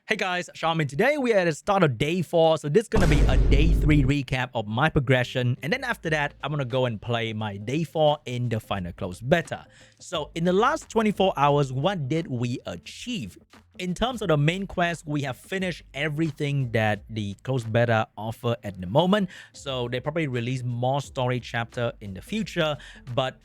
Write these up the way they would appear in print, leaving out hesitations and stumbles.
Hey guys, Shaman. Today we are at the start of day 4, so this is gonna be a day 3 recap of my progression, and then after that, I'm gonna go and play my day 4 in the final close beta. So in the last 24 hours, what did we achieve? In terms of the main quest, we have finished everything that the closed beta offer at the moment, so they probably release more story chapter in the future, but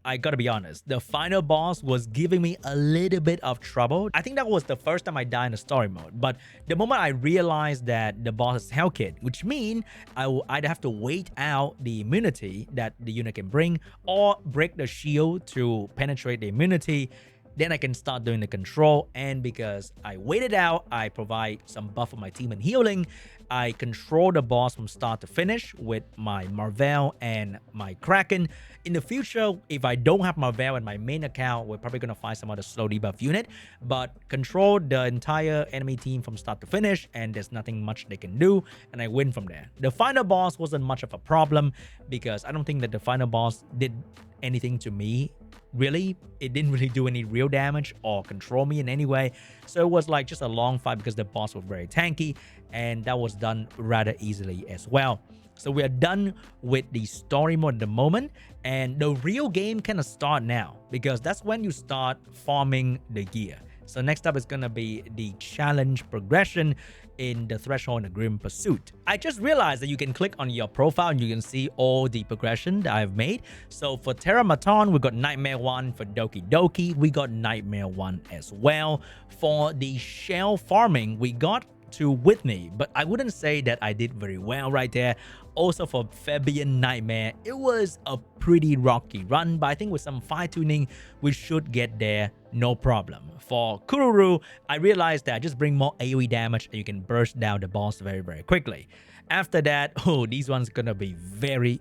I gotta be honest, the final boss was giving me a little bit of trouble. I think that was the first time I died in the story mode, but the moment I realized that the boss is Hell Kit, which means I will either have to wait out the immunity that the unit can bring or break the shield to penetrate the immunity, then I can start doing the control. And because I waited out, I provide some buff for my team and healing. I control the boss from start to finish with my Marvel and my Kraken. In the future, if I don't have Marvel in my main account, we're probably going to find some other slow debuff unit, but control the entire enemy team from start to finish, and there's nothing much they can do, and I win from there. The final boss wasn't much of a problem because I don't think that the final boss did anything to me. Really, it didn't really do any real damage or control me in any way, so it was like just a long fight because the boss was very tanky, and that was done rather easily as well. So we are done with the story mode at the moment, and the real game kind of start now because that's when you start farming the gear. So next up is gonna be the challenge progression in the Threshold and the Grim Pursuit. I just realized that you can click on your profile and you can see all the progression that I've made. So for Terramaton, we got Nightmare 1. For Doki Doki, we got Nightmare 1 as well. For the shell farming, we got to Whitney, but I wouldn't say that I did very well right there. Also for Fabian Nightmare, it was a pretty rocky run, but I think with some fine tuning, we should get there no problem. For Kururu, I realized that I just bring more AoE damage and you can burst down the boss very quickly. After that, oh, these ones gonna be very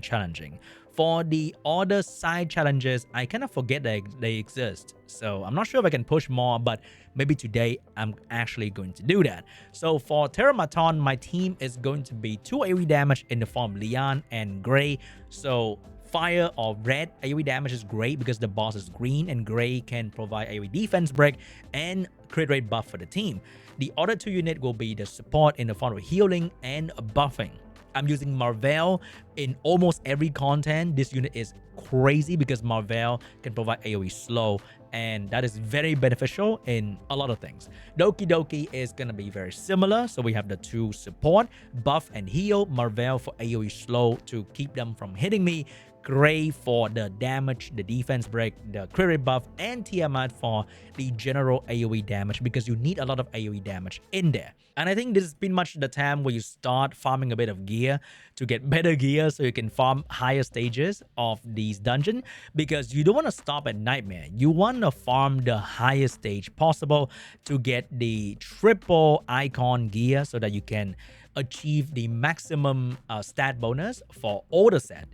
challenging. For the other side challenges, I kind of forget that they exist. So I'm not sure if I can push more, but maybe today I'm actually going to do that. So for Terramaton, my team is going to be 2 AoE damage in the form Leon and Gray. So fire or red AoE damage is great because the boss is green, and Gray can provide AoE defense break and crit rate buff for the team. The other 2 units will be the support in the form of healing and buffing. I'm using Marvel in almost every content. This unit is crazy because Marvel can provide AoE slow, and that is very beneficial in a lot of things. Doki Doki is going to be very similar. So we have the 2 support, buff and heal, Marvel for AoE slow to keep them from hitting me, Gray for the damage, the defense break, the crit rate buff, and Tiamat for the general AoE damage because you need a lot of AoE damage in there. And I think this is pretty much the time where you start farming a bit of gear to get better gear so you can farm higher stages of these dungeons, because you don't want to stop at Nightmare. You want to farm the highest stage possible to get the triple icon gear so that you can achieve the maximum stat bonus for all the set,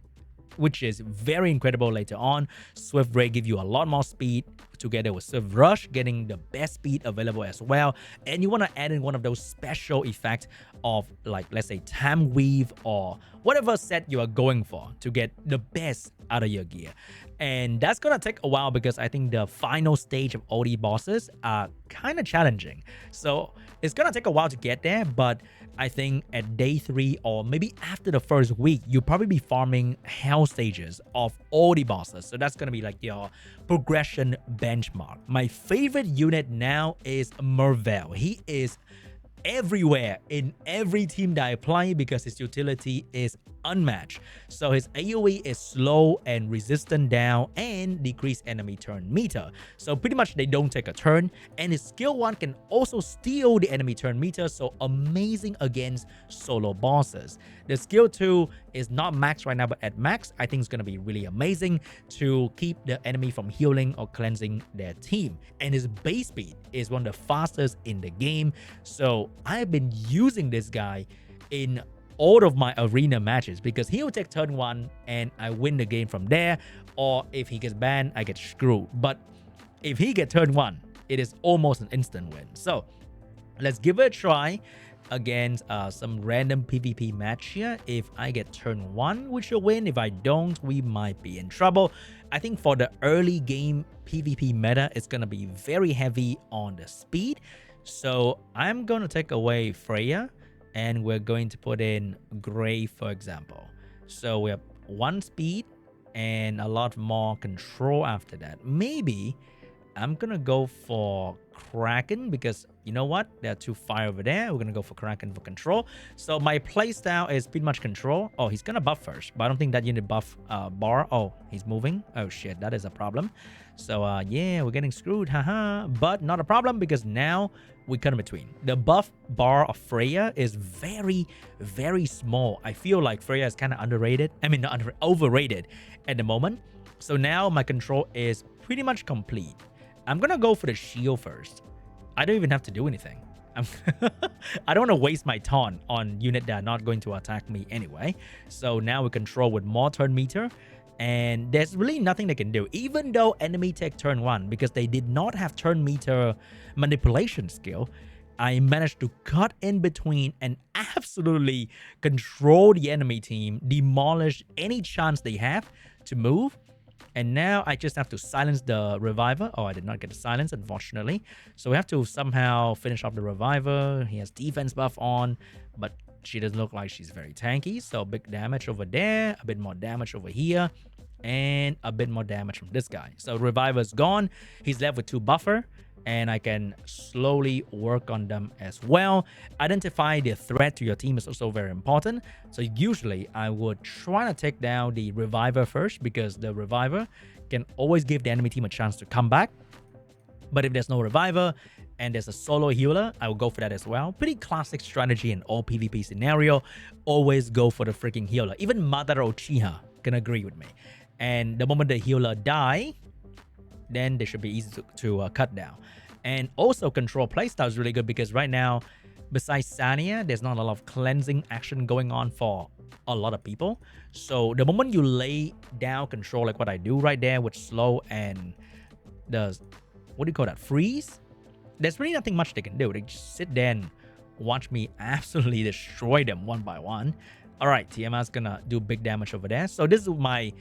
which is very incredible later on. Swift Ray give you a lot more speed together with Swift Rush, getting the best speed available as well. And you want to add in one of those special effects of, like, let's say Time Weave or whatever set you are going for to get the best out of your gear. And that's gonna take a while because I think the final stage of all these bosses are kind of challenging. So it's gonna take a while to get there, but I think at day 3 or maybe after the first week, you'll probably be farming hell stages of all the bosses. So that's gonna be like your progression benchmark. My favorite unit now is Marvel. He is everywhere in every team that I play because his utility is unmatched. So his AoE is slow and resistant down and decrease enemy turn meter. So pretty much they don't take a turn, and his skill 1 can also steal the enemy turn meter, so amazing against solo bosses. The skill 2 is not max right now, but at max I think it's going to be really amazing to keep the enemy from healing or cleansing their team. And his base speed is one of the fastest in the game, so I've been using this guy in all of my arena matches because he'll take turn 1 and I win the game from there, or if he gets banned I get screwed. But if he gets turn 1, it is almost an instant win. So let's give it a try against some random PvP match here. If I get turn 1, we should win. If I don't, we might be in trouble. I think for the early game PvP meta, it's gonna be very heavy on the speed. So I'm going to take away Freya, and we're going to put in Gray, for example. So we have 1 speed and a lot more control after that. Maybe I'm gonna go for Kraken because you know what? There are 2 fire over there. We're gonna go for Kraken for control. So my playstyle is pretty much control. Oh, he's gonna buff first, but I don't think that unit buff bar. Oh, he's moving. Oh shit, that is a problem. So yeah, we're getting screwed, haha. But not a problem because now we cut in between. The buff bar of Freya is very, very small. I feel like Freya is kind of underrated. I mean, not overrated at the moment. So now my control is pretty much complete. I'm gonna go for the shield first. I don't even have to do anything. I don't want to waste my taunt on unit that are not going to attack me anyway. So now we control with more turn meter. And there's really nothing they can do, even though enemy take turn 1, because they did not have turn meter manipulation skill. I managed to cut in between and absolutely control the enemy team, demolish any chance they have to move. And now I just have to silence the Reviver. Oh, I did not get the silence, unfortunately. So we have to somehow finish off the Reviver. He has defense buff on, but she doesn't look like she's very tanky. So big damage over there, a bit more damage over here, and a bit more damage from this guy. So Reviver's gone. He's left with 2 buffer, and I can slowly work on them as well. Identify the threat to your team is also very important. So usually I would try to take down the Reviver first, because the Reviver can always give the enemy team a chance to come back. But if there's no Reviver and there's a solo healer, I will go for that as well. Pretty classic strategy in all PvP scenario. Always go for the freaking healer. Even Madara Uchiha can agree with me. And the moment the healer die, then they should be easy to cut down. And also control playstyle is really good because right now, besides Sania, there's not a lot of cleansing action going on for a lot of people. So the moment you lay down control like what I do right there with slow and the, what do you call that, freeze, there's really nothing much they can do. They just sit there and watch me absolutely destroy them one by one. All right, Tiamat's gonna do big damage over there. So this is my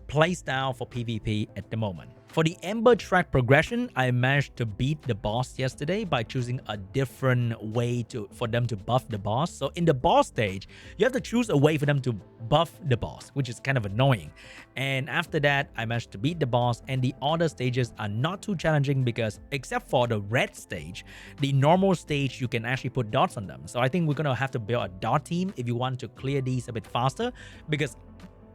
playstyle for PvP at the moment. For the Ember Track progression, I managed to beat the boss yesterday by choosing a different way for them to buff the boss. So in the boss stage, you have to choose a way for them to buff the boss, which is kind of annoying. And after that, I managed to beat the boss, and the other stages are not too challenging because except for the red stage, the normal stage, you can actually put dots on them. So I think we're going to have to build a dot team if you want to clear these a bit faster, because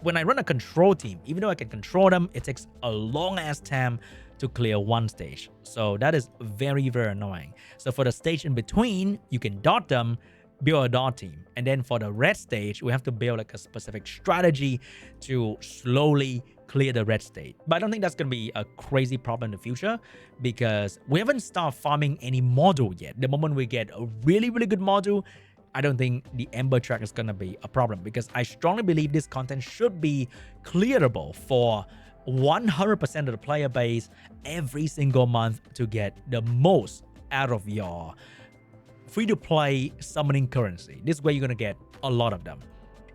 when I run a control team, even though I can control them, it takes a long ass time to clear one stage. So that is very, very annoying. So for the stage in between, you can dot them, build a dot team. And then for the red stage, we have to build like a specific strategy to slowly clear the red state. But I don't think that's going to be a crazy problem in the future because we haven't started farming any module yet. The moment we get a really, really good module, I don't think the Ember Track is going to be a problem because I strongly believe this content should be clearable for 100% of the player base every single month to get the most out of your free-to-play summoning currency. This is where you're going to get a lot of them.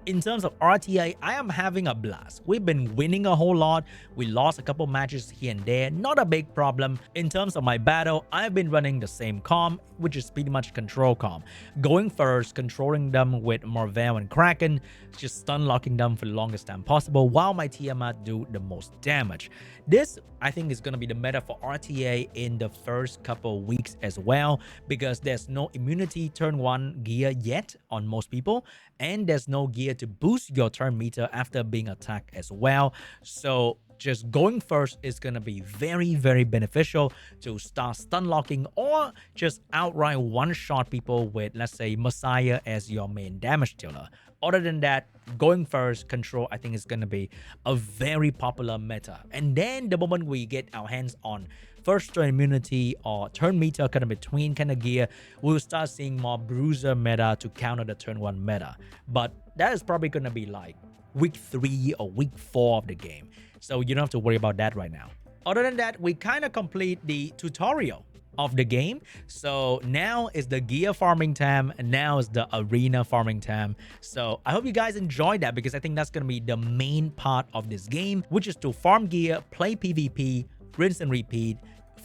In terms of RTA, I am having a blast. We've been winning a whole lot. We lost a couple matches here and there. Not a big problem. In terms of my battle, I've been running the same comp, which is pretty much control comp. Going first, controlling them with Marvel and Kraken, just stun locking them for the longest time possible while my Tiamat do the most damage. This, I think, is going to be the meta for RTA in the first couple weeks as well, because there's no immunity turn 1 gear yet on most people, and there's no gear to boost your turn meter after being attacked as well. So just going first is going to be very, very beneficial to start stun locking or just outright one-shot people with, let's say, Messiah as your main damage dealer. Other than that, going first control, I think, is going to be a very popular meta. And then the moment we get our hands on first turn immunity or turn meter kind of between kind of gear, we'll start seeing more bruiser meta to counter the turn 1 meta. But that is probably going to be like week 3 or week 4 of the game. So you don't have to worry about that right now. Other than that, we kind of complete the tutorial of the game. So now is the gear farming time, and now is the arena farming time. So I hope you guys enjoyed that, because I think that's going to be the main part of this game, which is to farm gear, play PvP, rinse and repeat,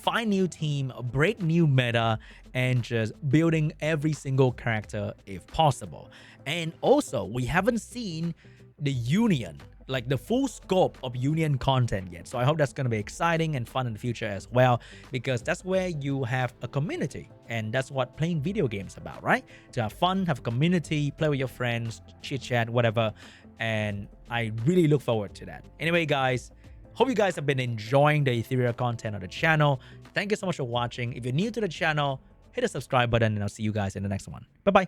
find new team, break new meta, and just building every single character if possible. And also, we haven't seen the Union, like the full scope of Union content yet. So I hope that's going to be exciting and fun in the future as well, because that's where you have a community, and that's what playing video games about, right? To have fun, have a community, play with your friends, chit chat, whatever. And I really look forward to that. Anyway, guys, hope you guys have been enjoying the Etheria content on the channel. Thank you so much for watching. If you're new to the channel, hit the subscribe button, and I'll see you guys in the next one. Bye-bye.